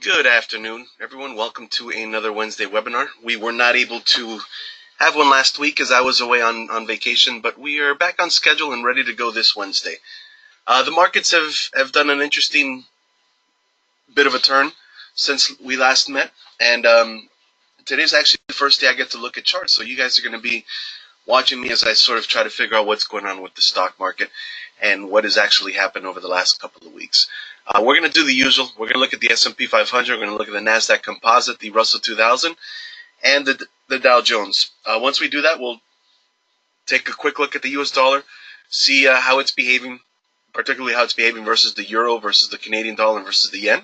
Good afternoon, everyone. Welcome to another Wednesday webinar. We were not able to have one last week as I was away on vacation, but we are back on schedule and ready to go this Wednesday. The markets have done an interesting bit of a turn since we last met, and today's actually the first day I get to look at charts, so you guys are going to be watching me as I sort of try to figure out what's going on with the stock market and what has actually happened over the last couple of weeks. We're going to do the usual. We're going to look at the S&P 500. We're going to look at the NASDAQ Composite, the Russell 2000, and the Dow Jones. Once we do that, we'll take a quick look at the U.S. dollar, see how it's behaving, particularly how it's behaving versus the euro, versus the Canadian dollar, versus the yen,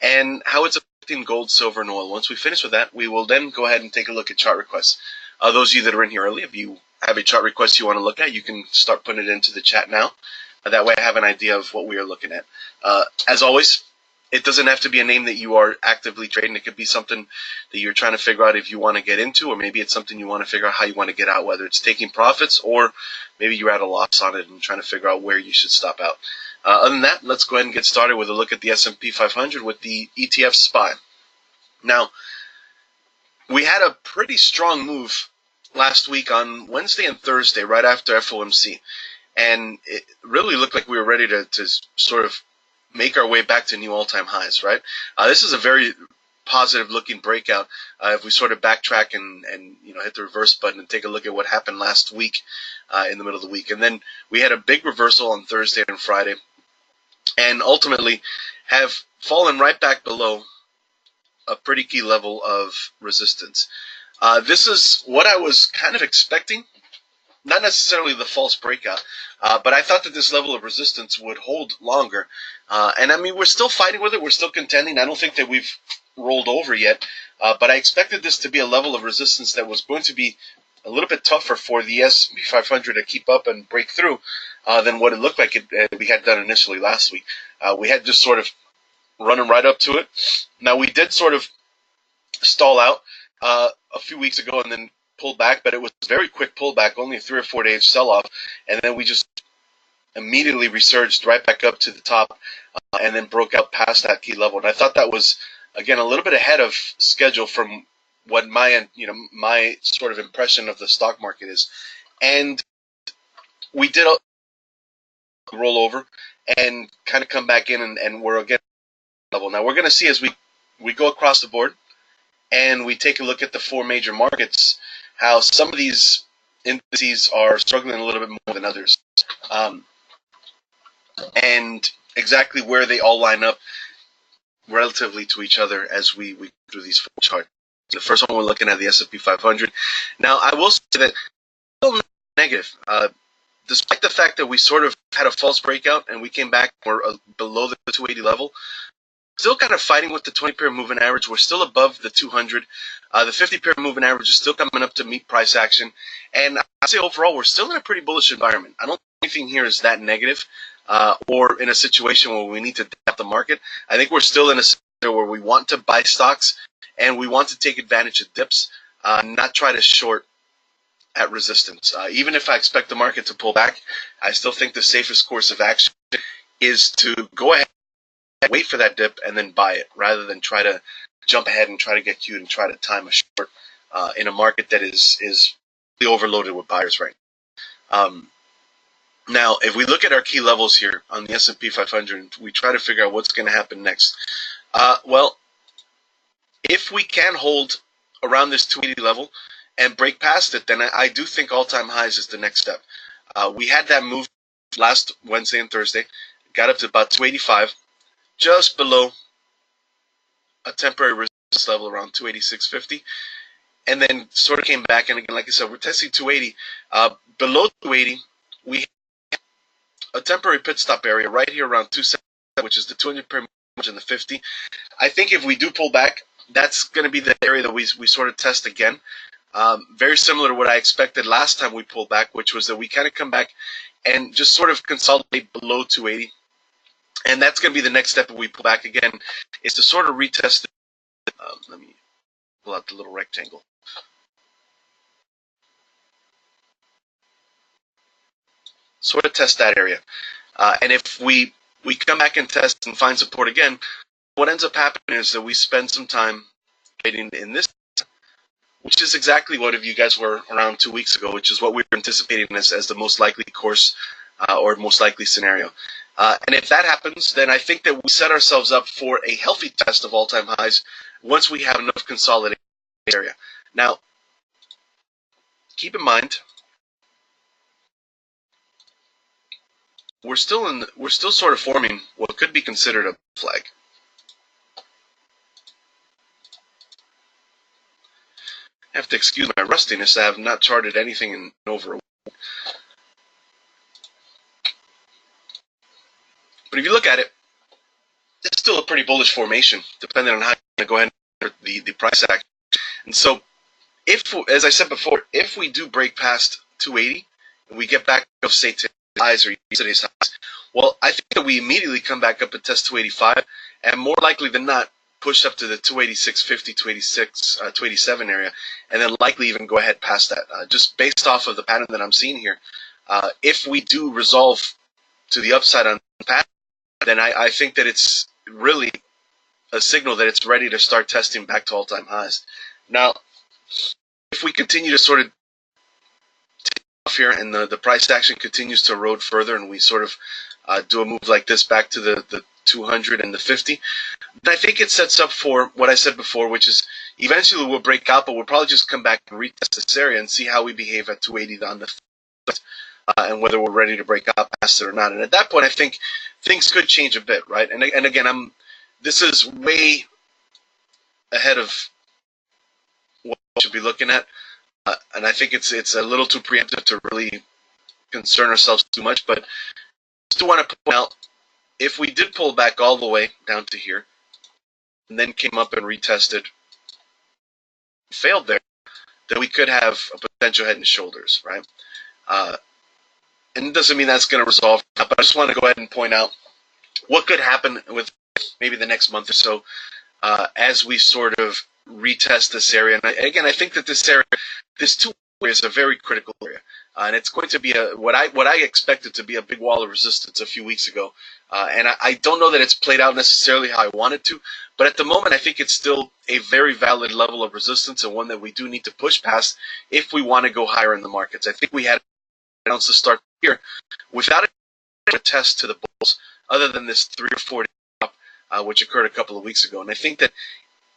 and how it's affecting gold, silver, and oil. Once we finish with that, we will then go ahead and take a look at chart requests. Those of you that are in here early, if you have a chart request you want to look at, you can start putting it into the chat now. That way I have an idea of what we are looking at. As always, it doesn't have to be a name that you are actively trading. It could be something that you're trying to figure out if you want to get into, or maybe it's something you want to figure out how you want to get out, whether it's taking profits or maybe you're at a loss on it and trying to figure out where you should stop out. Other than that, let's go ahead and get started with a look at the S&P 500 with the ETF SPY. Now, we had a pretty strong move last week on Wednesday and Thursday right after FOMC. And it really looked like we were ready to sort of make our way back to new all-time highs, right? This is a very positive-looking breakout. If we sort of backtrack and hit the reverse button and take a look at what happened last week in the middle of the week. And then we had a big reversal on Thursday and Friday and ultimately have fallen right back below a pretty key level of resistance. This is what I was kind of expecting. Not necessarily the false breakout, but I thought that this level of resistance would hold longer. And I mean, we're still fighting with it. We're still contending. I don't think that we've rolled over yet, but I expected this to be a level of resistance that was going to be a little bit tougher for the S&P 500 to keep up and break through than what it looked like we had done initially last week. We had just sort of running right up to it. Now, we did sort of stall out a few weeks ago and then pulled back, but it was a very quick pullback, only a 3 or 4 day sell-off, and then we just immediately resurged right back up to the top and then broke out past that key level. And I thought that was, again, a little bit ahead of schedule from what my sort of impression of the stock market is. And we did roll over and kind of come back in and we're again level. Now we're going to see as we go across the board and we take a look at the four major markets, how some of these indices are struggling a little bit more than others, and exactly where they all line up relatively to each other as we go through these four charts. The first one we're looking at the S&P 500. Now, I will say that it's still negative, despite the fact that we sort of had a false breakout and we came back, we're below the 280 level. Still kind of fighting with the 20-period moving average. We're still above the 200. The 50-period moving average is still coming up to meet price action. And I'd say overall, we're still in a pretty bullish environment. I don't think anything here is that negative or in a situation where we need to adapt the market. I think we're still in a situation where we want to buy stocks and we want to take advantage of dips, not try to short at resistance. Even if I expect the market to pull back, I still think the safest course of action is to go ahead, wait for that dip and then buy it, rather than try to jump ahead and try to get cute and try to time a short in a market that is really overloaded with buyers right now. Now, if we look at our key levels here on the S&P 500, we try to figure out what's going to happen next. Well, if we can hold around this 280 level and break past it, then I do think all-time highs is the next step. We had that move last Wednesday and Thursday, got up to about 285. Just below a temporary resistance level around 286.50, and then sort of came back. And again, like I said, we're testing 280. Below 280, we have a temporary pit stop area right here around 270, which is the 200-period moving and the 50. I think if we do pull back, that's going to be the area that we sort of test again. Very similar to what I expected last time we pulled back, which was that we kind of come back and just sort of consolidate below 280. And that's going to be the next step if we pull back again, is to sort of retest it. Let me pull out the little rectangle. Sort of test that area. And if we come back and test and find support again, what ends up happening is that we spend some time trading in this, which is exactly what if you guys were around 2 weeks ago, which is what we were anticipating as the most likely course or most likely scenario. And if that happens, then I think that we set ourselves up for a healthy test of all-time highs once we have enough consolidation in the area. Now, keep in mind, we're still sort of forming what could be considered a flag. I have to excuse my rustiness. I have not charted anything in over a week. But if you look at it, it's still a pretty bullish formation, depending on how you're going to go ahead and the price action. And so, if, as I said before, if we do break past 280 and we get back up, say, to highs or yesterday's highs, well, I think that we immediately come back up and test 285, and more likely than not, push up to the 286.50, 286, 287 area, and then likely even go ahead past that. Just based off of the pattern that I'm seeing here, if we do resolve to the upside on the pattern, then I think that it's really a signal that it's ready to start testing back to all-time highs. Now, if we continue to sort of take off here and the price action continues to erode further and we sort of do a move like this back to the 200 and the 50, then I think it sets up for what I said before, which is eventually we'll break out, but we'll probably just come back and retest this area and see how we behave at 280 on the and whether we're ready to break out past it or not. And at that point, I think things could change a bit, right? And again, this is way ahead of what we should be looking at, and I think it's a little too preemptive to really concern ourselves too much. But just want to point out, if we did pull back all the way down to here, and then came up and retested, failed there, then we could have a potential head and shoulders, right? And it doesn't mean that's going to resolve, but I just want to go ahead and point out what could happen with maybe the next month or so as we sort of retest this area. And again, I think that this area, this 2 area is a very critical area. And it's going to be what I expected to be a big wall of resistance a few weeks ago. And I don't know that it's played out necessarily how I wanted to, but at the moment I think it's still a very valid level of resistance and one that we do need to push past if we want to go higher in the markets. I think we had announced to start here without a test to the bulls other than this 3 or 4 drop, which occurred a couple of weeks ago. And I think that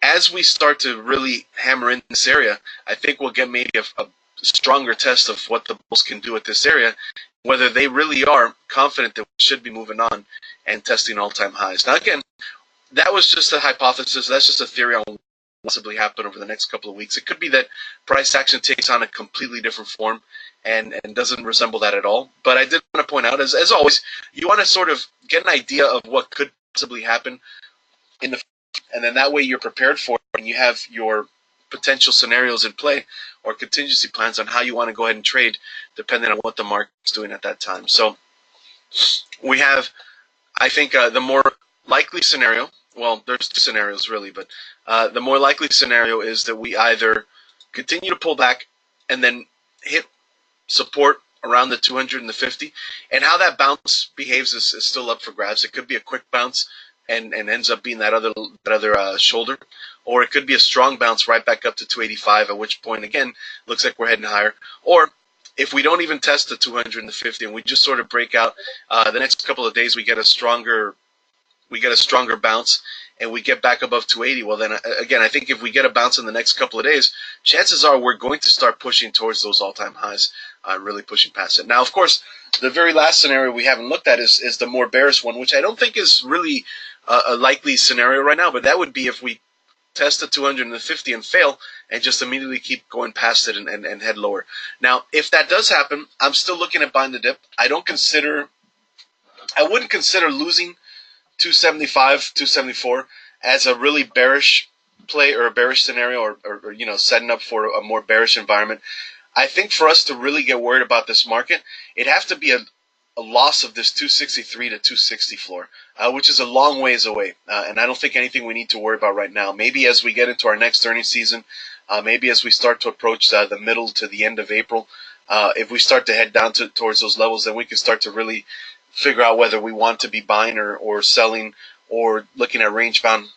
as we start to really hammer in this area, I think we'll get maybe a stronger test of what the bulls can do at this area, whether they really are confident that we should be moving on and testing all-time highs. Now, again, that was just a hypothesis. That's just a theory on what will possibly happen over the next couple of weeks. It could be that price action takes on a completely different form and doesn't resemble that at all. But I did want to point out, as always, you want to sort of get an idea of what could possibly happen in the future, and then that way you're prepared for it and you have your potential scenarios in play or contingency plans on how you want to go ahead and trade depending on what the market's doing at that time. So we have, I think, the more likely scenario, well, there's 2 scenarios really, but the more likely scenario is that we either continue to pull back and then hit support around the 200 and the 50, and how that bounce behaves is still up for grabs. It could be a quick bounce and ends up being that other shoulder, or it could be a strong bounce right back up to 285, at which point, again, looks like we're heading higher. Or if we don't even test the 200 and the 50 and we just sort of break out, the next couple of days we get a stronger bounce and we get back above 280, well then, again, I think if we get a bounce in the next couple of days, chances are we're going to start pushing towards those all-time highs, really pushing past it. Now, of course, the very last scenario we haven't looked at is the more bearish one, which I don't think is really a likely scenario right now, but that would be if we test the 250 and fail and just immediately keep going past it and head lower. Now, if that does happen, I'm still looking at buying the dip. I wouldn't consider losing 275, 274 as a really bearish play or a bearish scenario or setting up for a more bearish environment. I think for us to really get worried about this market, it'd have to be a loss of this 263 to 260 floor, which is a long ways away. And I don't think anything we need to worry about right now. Maybe as we get into our next earnings season, maybe as we start to approach the middle to the end of April, if we start to head down towards those levels, then we can start to really figure out whether we want to be buying or selling or looking at range-bound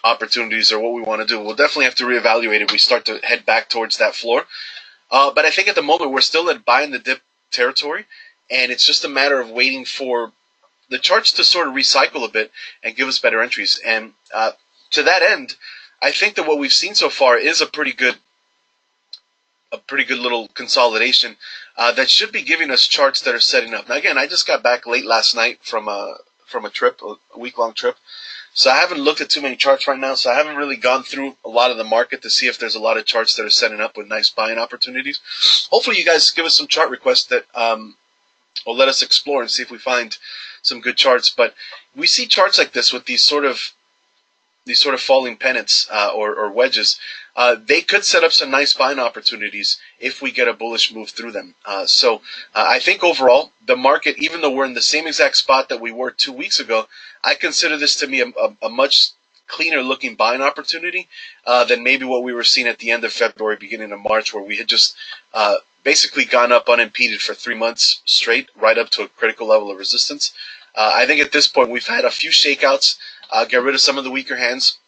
opportunities or what we want to do. We'll definitely have to reevaluate if we start to head back towards that floor. But I think at the moment we're still at buy in the dip territory, and it's just a matter of waiting for the charts to sort of recycle a bit and give us better entries. And to that end, I think that what we've seen so far is a pretty good little consolidation that should be giving us charts that are setting up. Now, again, I just got back late last night from a trip, a week-long trip. So I haven't looked at too many charts right now, so I haven't really gone through a lot of the market to see if there's a lot of charts that are setting up with nice buying opportunities. Hopefully you guys give us some chart requests that will let us explore and see if we find some good charts. But we see charts like this with these sort of falling pennants or wedges. They could set up some nice buying opportunities if we get a bullish move through them. So I think overall, the market, even though we're in the same exact spot that we were 2 weeks ago, I consider this to be a much cleaner looking buying opportunity than maybe what we were seeing at the end of February, beginning of March, where we had just basically gone up unimpeded for 3 months straight, right up to a critical level of resistance. I think at this point we've had a few shakeouts, get rid of some of the weaker hands.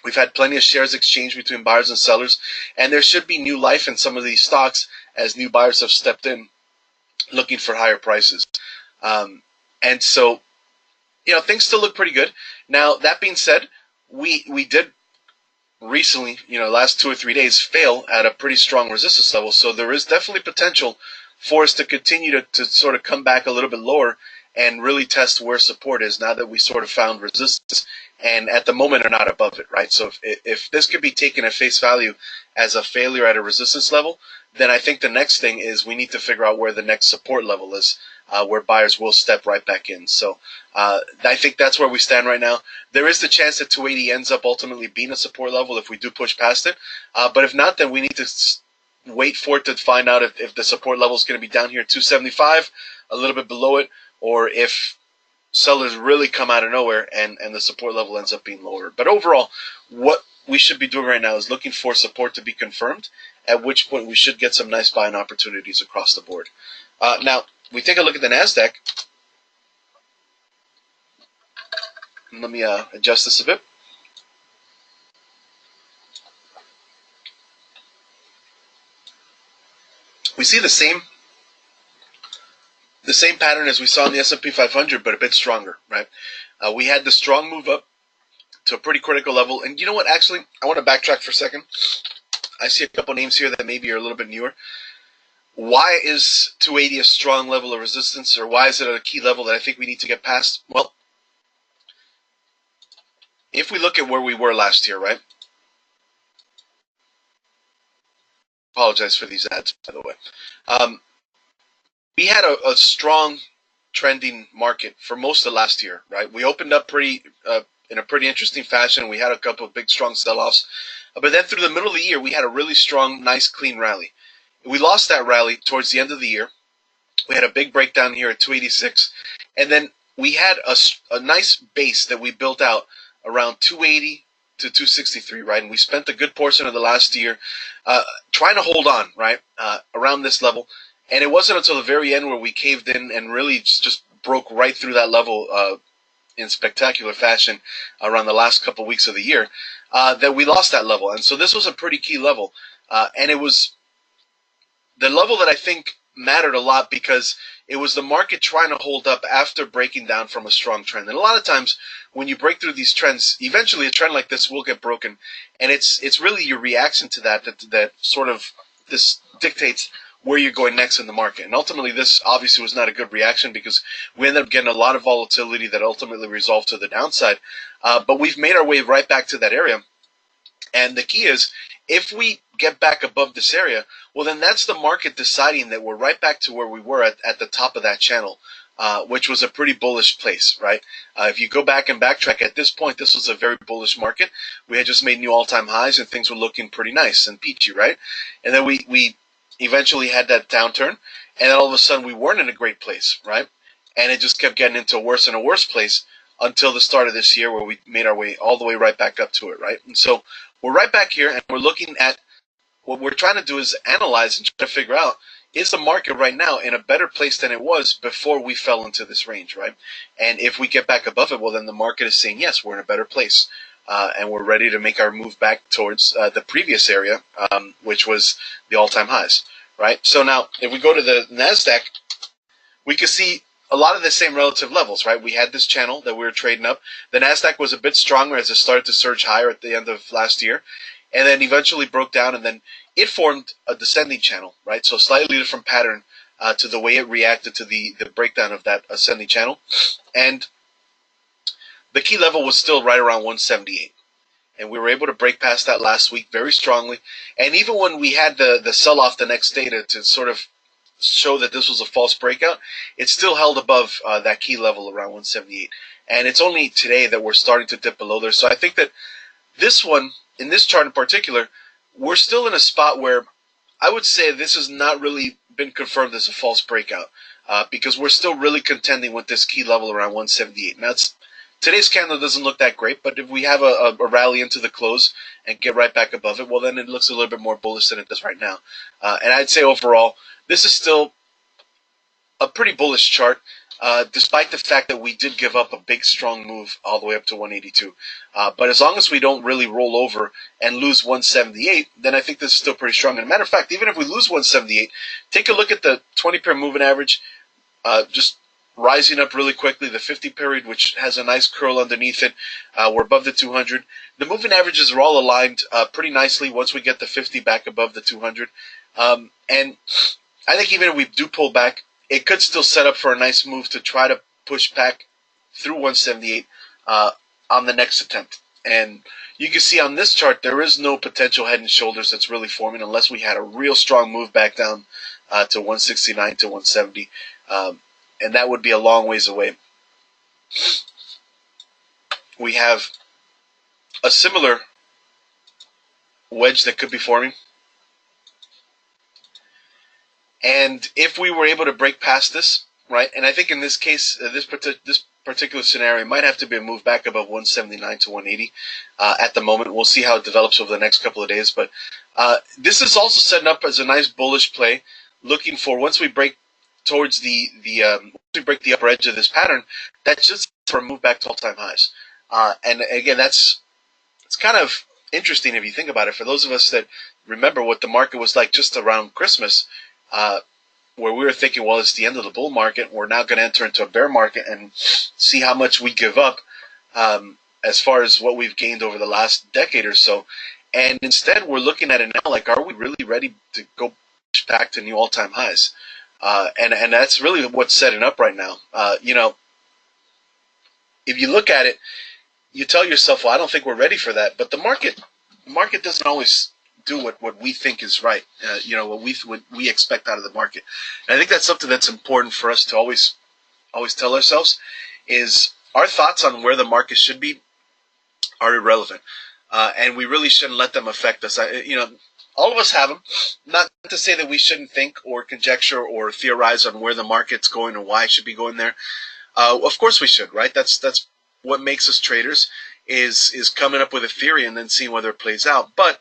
We've had plenty of shares exchanged between buyers and sellers, and there should be new life in some of these stocks as new buyers have stepped in looking for higher prices. And so, things still look pretty good. Now, that being said, we did recently, last 2 or 3 days, fail at a pretty strong resistance level. So there is definitely potential for us to continue to sort of come back a little bit lower and really test where support is now that we sort of found resistance and at the moment are not above it, right? So if this could be taken at face value as a failure at a resistance level, then I think the next thing is we need to figure out where the next support level is, where buyers will step right back in. So I think that's where we stand right now. There is the chance that 280 ends up ultimately being a support level if we do push past it. But if not, then we need to wait for it to find out if the support level is going to be down here at 275, a little bit below it, or if sellers really come out of nowhere and the support level ends up being lower. But overall, what we should be doing right now is looking for support to be confirmed, at which point we should get some nice buying opportunities across the board. Now, we take a look at the NASDAQ. Let me adjust this a bit. We see the same pattern as we saw in the S&P 500, but a bit stronger, right? We had the strong move up to a pretty critical level. And you know what? Actually, I want to backtrack for a second. I see a couple names here that maybe are a little bit newer. Why is 280 a strong level of resistance, or why is it at a key level that I think we need to get past? Well, if we look at where we were last year, right? Apologize for these ads, by the way. We had a strong trending market for most of last year, right? We opened up in a pretty interesting fashion. We had a couple of big, strong sell-offs. But then through the middle of the year, we had a really strong, nice, clean rally. We lost that rally towards the end of the year. We had a big breakdown here at 286. And then we had a nice base that we built out around 280 to 263, right? And we spent a good portion of the last year trying to hold on, right, around this level. And it wasn't until the very end where we caved in and really just broke right through that level in spectacular fashion around the last couple weeks of the year that we lost that level. And so this was a pretty key level. And it was the level that I think mattered a lot because it was the market trying to hold up after breaking down from a strong trend. And a lot of times when you break through these trends, eventually a trend like this will get broken. And it's really your reaction to that sort of this dictates where you're going next in the market. And ultimately, this obviously was not a good reaction because we ended up getting a lot of volatility that ultimately resolved to the downside. But we've made our way right back to that area. And the key is, if we get back above this area, well, then that's the market deciding that we're right back to where we were at the top of that channel, which was a pretty bullish place, right? If you go back and backtrack, at this point, this was a very bullish market. We had just made new all-time highs, and things were looking pretty nice and peachy, right? And then we eventually had that downturn, and then all of a sudden we weren't in a great place, right? And it just kept getting into a worse and a worse place until the start of this year where we made our way all the way right back up to it, right? And so we're right back here, and we're looking at what we're trying to do is analyze and try to figure out, is the market right now in a better place than it was before we fell into this range, right? And if we get back above it, well, then the market is saying, yes, we're in a better place. And we're ready to make our move back towards the previous area, which was the all-time highs, right? So now, if we go to the NASDAQ, we can see a lot of the same relative levels, right? We had this channel that we were trading up. The NASDAQ was a bit stronger as it started to surge higher at the end of last year, and then eventually broke down, and then it formed a descending channel, right? So slightly different pattern to the way it reacted to the breakdown of that ascending channel. And the key level was still right around 178. And we were able to break past that last week very strongly. And even when we had the sell-off the next day to sort of show that this was a false breakout, it still held above that key level around 178. And it's only today that we're starting to dip below there. So I think that this one, in this chart in particular, we're still in a spot where I would say this has not really been confirmed as a false breakout because we're still really contending with this key level around 178. Now, today's candle doesn't look that great, but if we have a rally into the close and get right back above it, well, then it looks a little bit more bullish than it does right now. And I'd say overall, this is still a pretty bullish chart, despite the fact that we did give up a big, strong move all the way up to 182. But as long as we don't really roll over and lose 178, then I think this is still pretty strong. And a matter of fact, even if we lose 178, take a look at the 20-pair moving average, just rising up really quickly. The 50 period, which has a nice curl underneath it, we're above the 200. The moving averages are all aligned pretty nicely once we get the 50 back above the 200. And I think even if we do pull back, it could still set up for a nice move to try to push back through 178 on the next attempt. And you can see on this chart, there is no potential head and shoulders that's really forming unless we had a real strong move back down to 169 to 170. And that would be a long ways away. We have a similar wedge that could be forming. And if we were able to break past this, right, and I think in this case, this particular scenario might have to be a move back above 179 to 180 at the moment. We'll see how it develops over the next couple of days. But this is also setting up as a nice bullish play, looking for once we break towards once we break the upper edge of this pattern, that's just for a move back to all-time highs. And again, it's kind of interesting if you think about it. For those of us that remember what the market was like just around Christmas, where we were thinking, well, it's the end of the bull market, we're now going to enter into a bear market and see how much we give up as far as what we've gained over the last decade or so. And instead, we're looking at it now like, are we really ready to go push back to new all-time highs? And that's really what's setting up right now. If you look at it, you tell yourself, well, I don't think we're ready for that. But the market doesn't always do what we think is right. What we expect out of the market. And I think that's something that's important for us to always tell ourselves is our thoughts on where the market should be are irrelevant, and we really shouldn't let them affect us. All of us have them. Not to say that we shouldn't think or conjecture or theorize on where the market's going or why it should be going there. Of course we should, right? That's what makes us traders is coming up with a theory and then seeing whether it plays out. But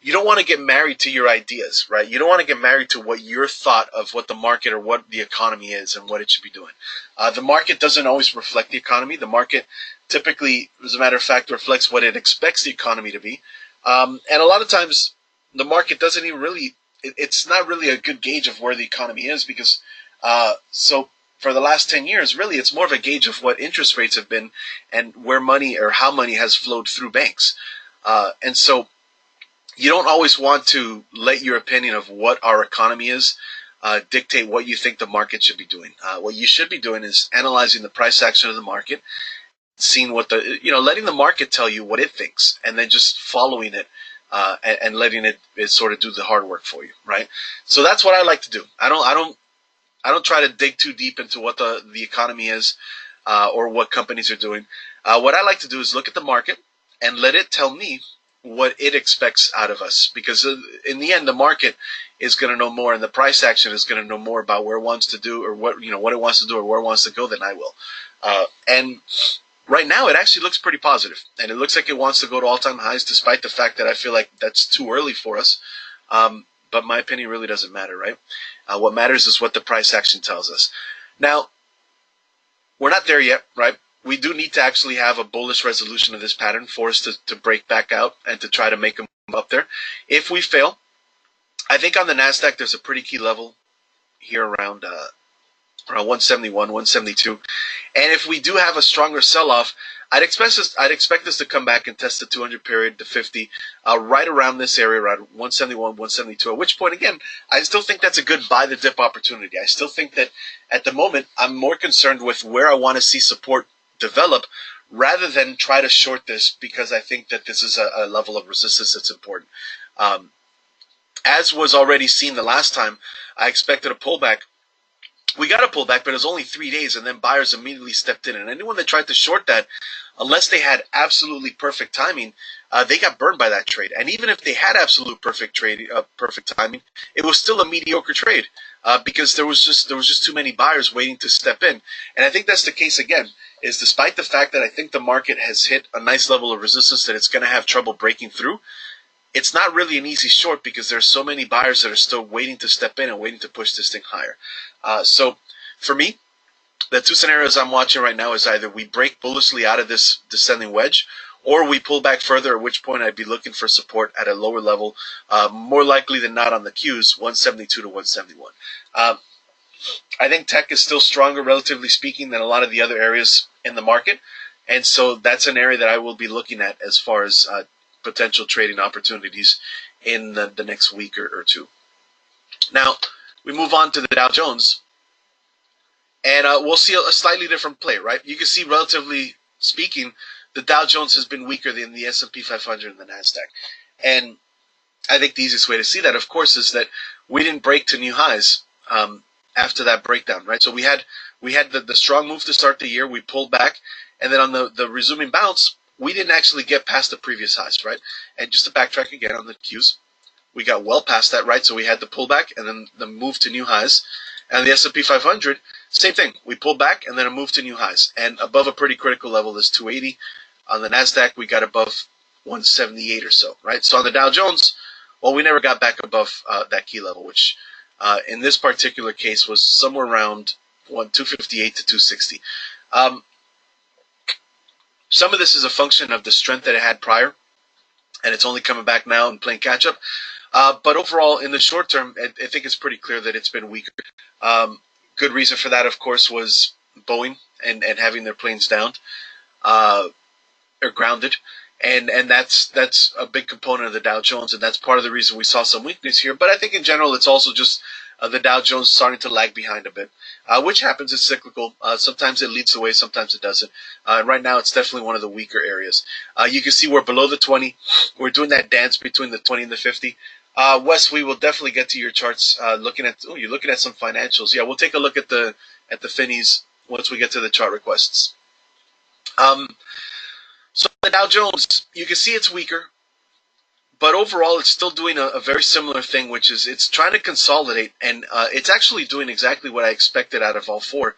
you don't want to get married to your ideas, right? You don't want to get married to what your thought of what the market or what the economy is and what it should be doing. The market doesn't always reflect the economy. The market typically, as a matter of fact, reflects what it expects the economy to be. And a lot of times, the market doesn't even really, it's not really a good gauge of where the economy is because, so for the last 10 years, really, it's more of a gauge of what interest rates have been and where money or how money has flowed through banks. And so you don't always want to let your opinion of what our economy is dictate what you think the market should be doing. What you should be doing is analyzing the price action of the market, seeing what letting the market tell you what it thinks, and then just following it. And letting it sort of do the hard work for you, right? So that's what I like to do. I don't try to dig too deep into what the economy is or what companies are doing. What I like to do is look at the market and let it tell me what it expects out of us, because in the end, the market is going to know more, and the price action is going to know more about where it wants to do or what it wants to do or where it wants to go than I will. And right now, it actually looks pretty positive, and it looks like it wants to go to all-time highs, despite the fact that I feel like that's too early for us. but my opinion really doesn't matter, right? What matters is what the price action tells us. Now, we're not there yet, right? We do need to actually have a bullish resolution of this pattern for us to break back out and to try to make them up there. If we fail, I think on the NASDAQ there's a pretty key level here around 171, 172. And if we do have a stronger sell-off, I'd expect us to come back and test the 200 period, the 50, right around this area, around 171, 172. At which point, again, I still think that's a good buy the dip opportunity. I still think that at the moment, I'm more concerned with where I want to see support develop rather than try to short this, because I think that this is a level of resistance that's important. As was already seen the last time, I expected a pullback. We got a pullback, but it was only 3 days, and then buyers immediately stepped in. And anyone that tried to short that, unless they had absolutely perfect timing, they got burned by that trade. And even if they had absolute perfect timing, it was still a mediocre trade because there was just too many buyers waiting to step in. And I think that's the case again. Is despite the fact that I think the market has hit a nice level of resistance that it's going to have trouble breaking through, it's not really an easy short because there's so many buyers that are still waiting to step in and waiting to push this thing higher. So for me, the two scenarios I'm watching right now is either we break bullishly out of this descending wedge, or we pull back further, at which point I'd be looking for support at a lower level, more likely than not on the Qs, 172 to 171. I think tech is still stronger, relatively speaking, than a lot of the other areas in the market, and so that's an area that I will be looking at as far as potential trading opportunities in the next week or two. Now, we move on to the Dow Jones, and we'll see a slightly different play, right? You can see, relatively speaking, the Dow Jones has been weaker than the S&P 500 and the NASDAQ. And I think the easiest way to see that, of course, is that we didn't break to new highs after that breakdown, right? So we had the strong move to start the year. We pulled back, and then on the resuming bounce, we didn't actually get past the previous highs, right? And just to backtrack again on the Qs, we got well past that, right? So we had the pullback and then the move to new highs. And the S&P 500, same thing. We pulled back and then a move to new highs. And above a pretty critical level is 280. On the NASDAQ, we got above 178 or so, right? So on the Dow Jones, well, we never got back above that key level, which in this particular case was somewhere around 258 to 260. Some of this is a function of the strength that it had prior, and it's only coming back now and playing catch-up. But overall, in the short term, I think it's pretty clear that it's been weaker. Good reason for that, of course, was Boeing and having their planes downed or grounded. And that's a big component of the Dow Jones, and that's part of the reason we saw some weakness here. But I think in general, it's also just the Dow Jones starting to lag behind a bit, which happens. It's cyclical. Sometimes it leads the way, sometimes it doesn't. Right now, it's definitely one of the weaker areas. You can see we're below the 20. We're doing that dance between the 20 and the 50. Wes, we will definitely get to your charts. You're looking at some financials. Yeah, we'll take a look at the Finnies once we get to the chart requests. So the Dow Jones, you can see it's weaker, but overall it's still doing a very similar thing, which is it's trying to consolidate, and it's actually doing exactly what I expected out of all four,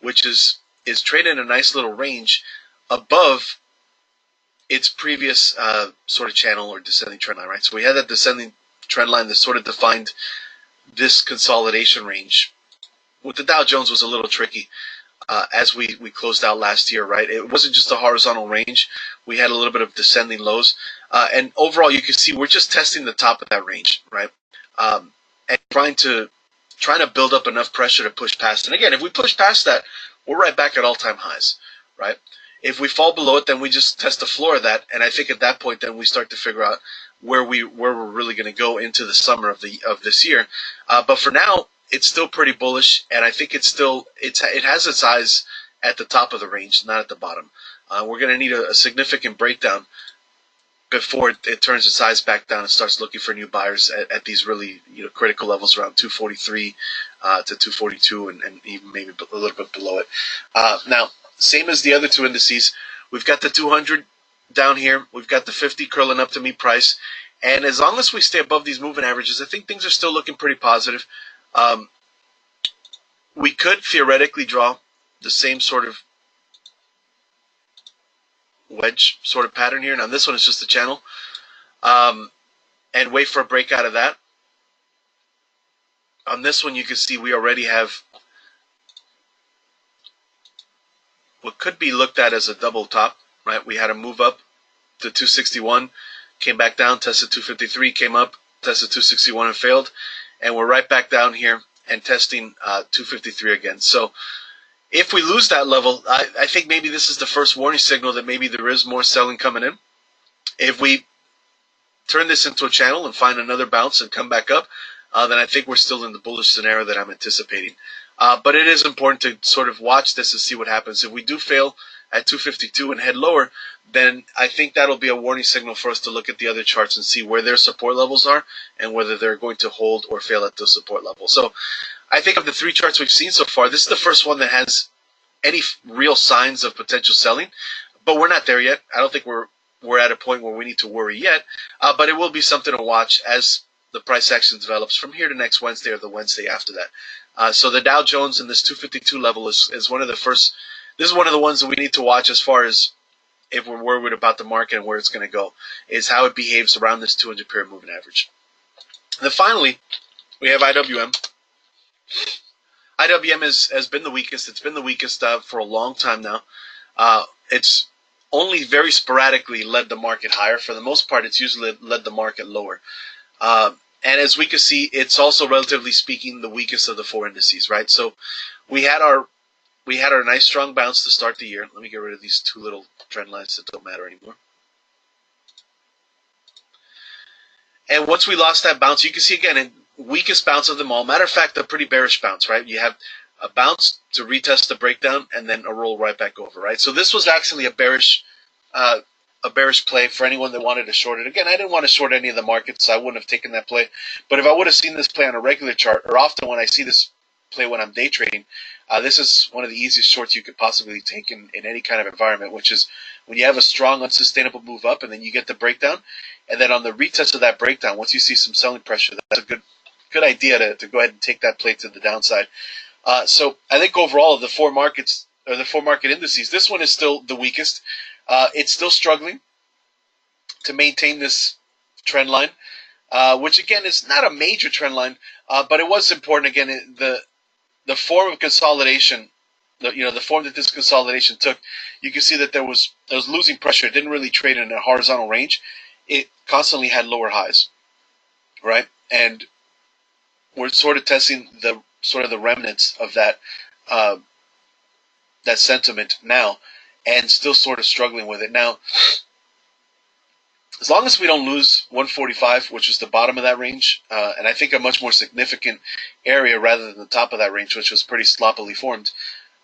which is trading a nice little range above its previous sort of channel or descending trend line, right? So we had that descending trend line that sort of defined this consolidation range. With the Dow Jones was a little tricky. As we closed out last year, right? It wasn't just a horizontal range. We had a little bit of descending lows. And overall, you can see we're just testing the top of that range, right? And trying to build up enough pressure to push past. And again, if we push past that, we're right back at all-time highs, right? If we fall below it, then we just test the floor of that. And I think at that point, then we start to figure out where we're really going to go into the summer of this year. But for now, it's still pretty bullish, and I think it has its eyes at the top of the range, not at the bottom. We're going to need a significant breakdown before it turns its eyes back down and starts looking for new buyers at these really critical levels around 243 to 242, and even maybe a little bit below it. Now, same as the other two indices, we've got the 200 down here. We've got the 50 curling up to meet price, and as long as we stay above these moving averages, I think things are still looking pretty positive. We could theoretically draw the same sort of wedge sort of pattern here. Now this one is just a channel, and wait for a breakout of that. On this one, you can see we already have what could be looked at as a double top, right? We had a move up to 261, came back down, tested 253, came up, tested 261 and failed, and we're right back down here and testing 253 again. So if we lose that level, I think maybe this is the first warning signal that maybe there is more selling coming in. If we turn this into a channel and find another bounce and come back up, then I think we're still in the bullish scenario that I'm anticipating. But it is important to sort of watch this and see what happens. If we do fail at 252 and head lower, then I think that'll be a warning signal for us to look at the other charts and see where their support levels are and whether they're going to hold or fail at those support levels. So I think of the three charts we've seen so far, this is the first one that has any real signs of potential selling, but we're not there yet. I don't think we're at a point where we need to worry yet, but it will be something to watch as the price action develops from here to next Wednesday or the Wednesday after that. So the Dow Jones and this 252 level is one of the first. This is one of the ones that we need to watch as far as if we're worried about the market and where it's going to go, is how it behaves around this 200 period moving average. And then finally, we have IWM. IWM has been the weakest. It's been the weakest for a long time now. It's only very sporadically led the market higher. For the most part, it's usually led the market lower. And as we can see, it's also, relatively speaking, the weakest of the four indices, right? So we had our nice strong bounce to start the year. Let me get rid of these two little trend lines that don't matter anymore. And once we lost that bounce, you can see again, weakest bounce of them all. Matter of fact, a pretty bearish bounce, right? You have a bounce to retest the breakdown and then a roll right back over, right? So this was actually a bearish play for anyone that wanted to short it. Again, I didn't want to short any of the markets, so I wouldn't have taken that play. But if I would have seen this play on a regular chart, or often when I see this play when I'm day trading, this is one of the easiest shorts you could possibly take in any kind of environment, which is when you have a strong, unsustainable move up and then you get the breakdown, and then on the retest of that breakdown, once you see some selling pressure, that's a good idea to go ahead and take that play to the downside. So I think overall of the four markets, or the four market indices, this one is still the weakest. It's still struggling to maintain this trend line, which again is not a major trend line, but it was important. Again, the form of consolidation, the form that this consolidation took, you can see that there was losing pressure. It didn't really trade in a horizontal range. It constantly had lower highs, right? And we're sort of testing the remnants of that sentiment now, and still sort of struggling with it. Now, as long as we don't lose 145, which is the bottom of that range, and I think a much more significant area rather than the top of that range, which was pretty sloppily formed,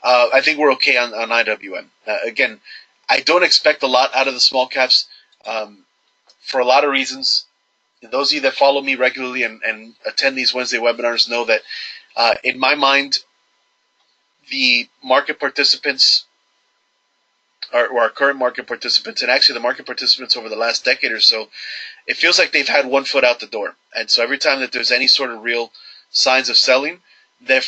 I think we're okay on IWM. Again, I don't expect a lot out of the small caps for a lot of reasons. Those of you that follow me regularly and attend these Wednesday webinars know that, in my mind, the market participants, or our current market participants, and actually the market participants over the last decade or so, it feels like they've had one foot out the door. And so every time that there's any sort of real signs of selling, their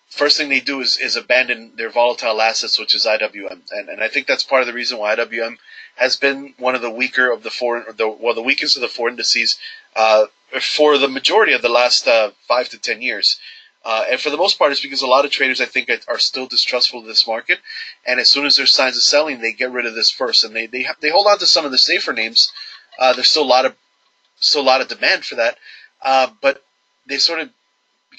first thing they do is abandon their volatile assets, which is IWM. And I think that's part of the reason why IWM has been one of the weaker of the weakest of the four indices for the majority of the last 5 to 10 years. And for the most part, it's because a lot of traders, I think, are still distrustful of this market. And as soon as there's signs of selling, they get rid of this first, and they hold on to some of the safer names. There's still a lot of demand for that, but they sort of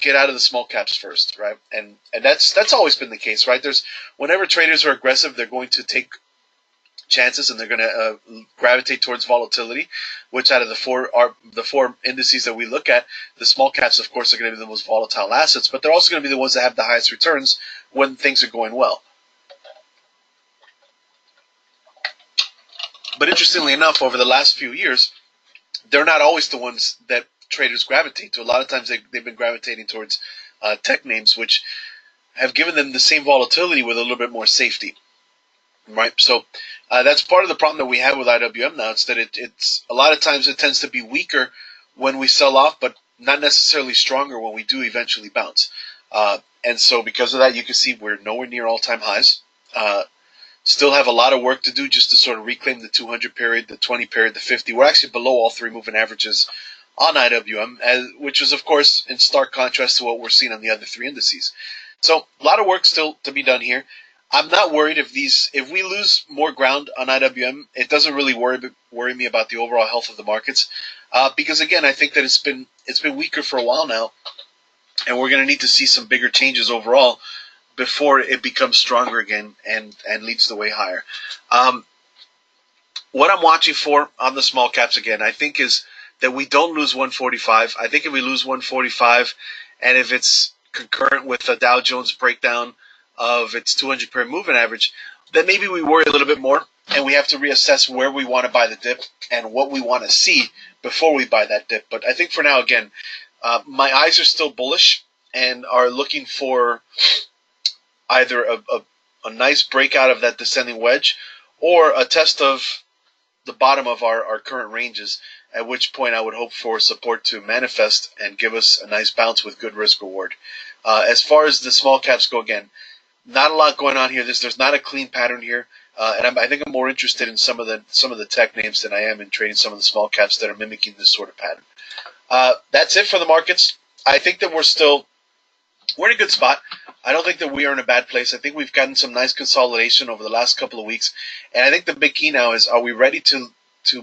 get out of the small caps first, right? And that's always been the case, right? Whenever traders are aggressive, they're going to take chances, and they're going to gravitate towards volatility, which out of the four indices that we look at, the small caps, of course, are going to be the most volatile assets, but they're also going to be the ones that have the highest returns when things are going well. But interestingly enough, over the last few years, they're not always the ones that traders gravitate to. A lot of times they've been gravitating towards tech names, which have given them the same volatility with a little bit more safety. Right, so that's part of the problem that we have with IWM now. It's that it's a lot of times it tends to be weaker when we sell off, but not necessarily stronger when we do eventually bounce. And so because of that, you can see we're nowhere near all-time highs. Still have a lot of work to do just to sort of reclaim the 200 period, the 20 period, the 50. We're actually below all three moving averages on IWM, which is, of course, in stark contrast to what we're seeing on the other three indices. So a lot of work still to be done here. I'm not worried if we lose more ground on IWM, it doesn't really worry me about the overall health of the markets, because again, I think that it's been weaker for a while now, and we're going to need to see some bigger changes overall before it becomes stronger again and leads the way higher. What I'm watching for on the small caps again, I think, is that we don't lose 145. I think if we lose 145, and if it's concurrent with the Dow Jones breakdown of its 200-period moving average, then maybe we worry a little bit more, and we have to reassess where we want to buy the dip and what we want to see before we buy that dip. But I think for now, again, my eyes are still bullish and are looking for either a nice breakout of that descending wedge or a test of the bottom of our current ranges, at which point I would hope for support to manifest and give us a nice bounce with good risk reward. As far as the small caps go, again, not a lot going on here. There's not a clean pattern here, and I think I'm more interested in some of the tech names than I am in trading some of the small caps that are mimicking this sort of pattern. That's it for the markets. I think that we're in a good spot. I don't think that we are in a bad place. I think we've gotten some nice consolidation over the last couple of weeks, and I think the big key now is: are we ready to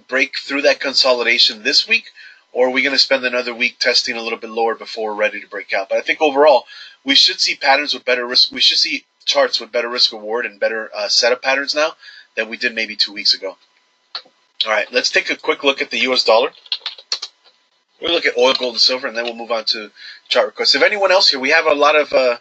break through that consolidation this week, or are we going to spend another week testing a little bit lower before we're ready to break out? But I think overall we should see patterns with better risk. We should see charts with better risk reward and better setup patterns now than we did maybe 2 weeks ago. All right, let's take a quick look at the U.S. dollar. We'll look at oil, gold, and silver, and then we'll move on to chart requests. If anyone else here, we have a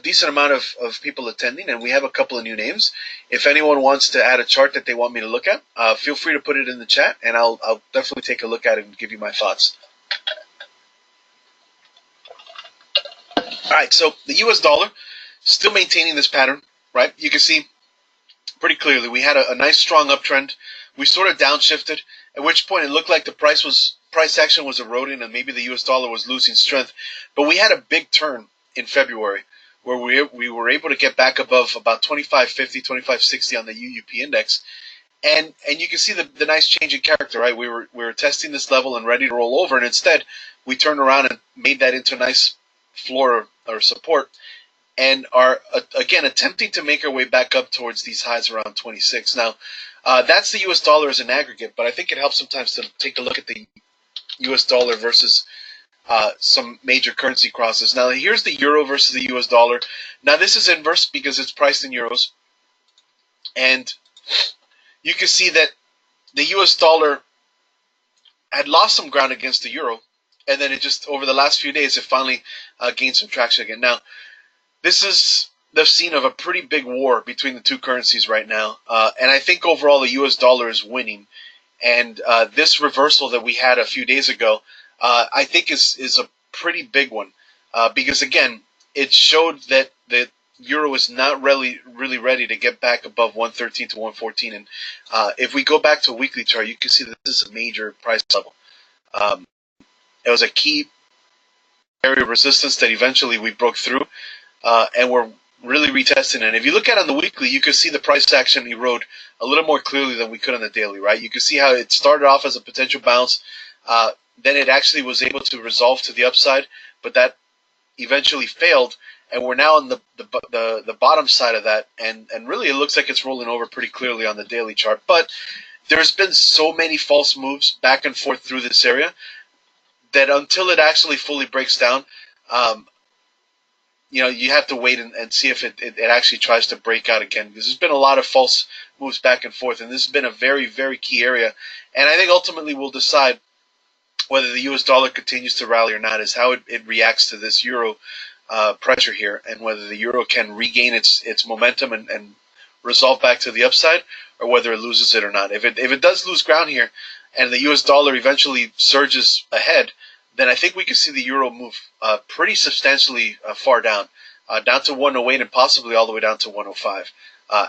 decent amount of people attending, and we have a couple of new names. If anyone wants to add a chart that they want me to look at, feel free to put it in the chat, and I'll definitely take a look at it and give you my thoughts. All right, so the U.S. dollar still maintaining this pattern, right? You can see pretty clearly we had a nice strong uptrend. We sort of downshifted, at which point it looked like the price action was eroding and maybe the U.S. dollar was losing strength. But we had a big turn in February where we were able to get back above about 25.50, 25.60 on the UUP index. And you can see the nice change in character, right? We were testing this level and ready to roll over, and instead we turned around and made that into a nice floor or support, and are again attempting to make our way back up towards these highs around 26. Now, that's the U.S. dollar as an aggregate, but I think it helps sometimes to take a look at the U.S. dollar versus some major currency crosses. Now, here's the euro versus the U.S. dollar. Now, this is inverse because it's priced in euros, and you can see that the U.S. dollar had lost some ground against the euro, and then it just, over the last few days, it finally gained some traction again. Now, this is the scene of a pretty big war between the two currencies right now, and I think overall the U.S. dollar is winning. And this reversal that we had a few days ago, I think is a pretty big one, because again, it showed that the euro is not really ready to get back above 113 to 114. And if we go back to a weekly chart, you can see that this is a major price level. It was a key area of resistance that eventually we broke through, and we're really retesting. And if you look at it on the weekly, you can see the price action erode a little more clearly than we could on the daily, right? You can see how it started off as a potential bounce, then it actually was able to resolve to the upside, but that eventually failed, and we're now on the bottom side of that, and really it looks like it's rolling over pretty clearly on the daily chart. But there's been so many false moves back and forth through this area that until it actually fully breaks down, you have to wait and see if it actually tries to break out again, because there's been a lot of false moves back and forth, and this has been a very, very key area. And I think ultimately we'll decide whether the U.S. dollar continues to rally or not, is how it reacts to this euro pressure here, and whether the euro can regain its momentum and resolve back to the upside, or whether it loses it or not. If it does lose ground here, and the U.S. dollar eventually surges ahead, then I think we could see the euro move pretty substantially far down to 108 and possibly all the way down to 105.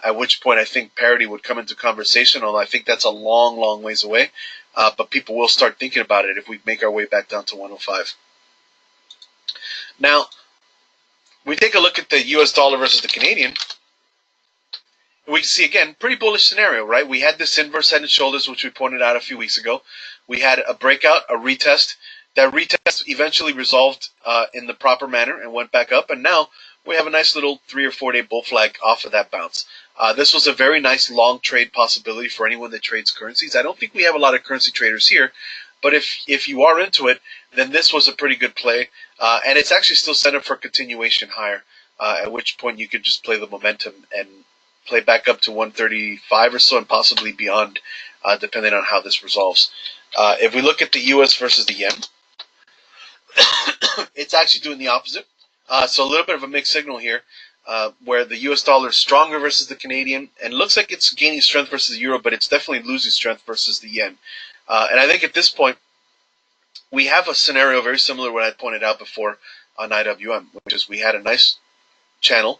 At which point I think parity would come into conversation, although I think that's a long, long ways away. But people will start thinking about it if we make our way back down to 105. Now, we take a look at the U.S. dollar versus the Canadian, we can see again pretty bullish scenario, right? We had this inverse head and shoulders, which we pointed out a few weeks ago. We had a breakout, a retest. That retest eventually resolved in the proper manner and went back up, and now we have a nice little 3 or 4 day bull flag off of that bounce. This was a very nice long trade possibility for anyone that trades currencies. I don't think we have a lot of currency traders here, but if you are into it, then this was a pretty good play, and it's actually still set up for continuation higher, at which point you could just play the momentum and play back up to 135 or so and possibly beyond, depending on how this resolves. If we look at the U.S. versus the yen, it's actually doing the opposite. So a little bit of a mixed signal here, where the U.S. dollar is stronger versus the Canadian, and looks like it's gaining strength versus the euro, but it's definitely losing strength versus the yen. And I think at this point, we have a scenario very similar to what I pointed out before on IWM, which is we had a nice channel.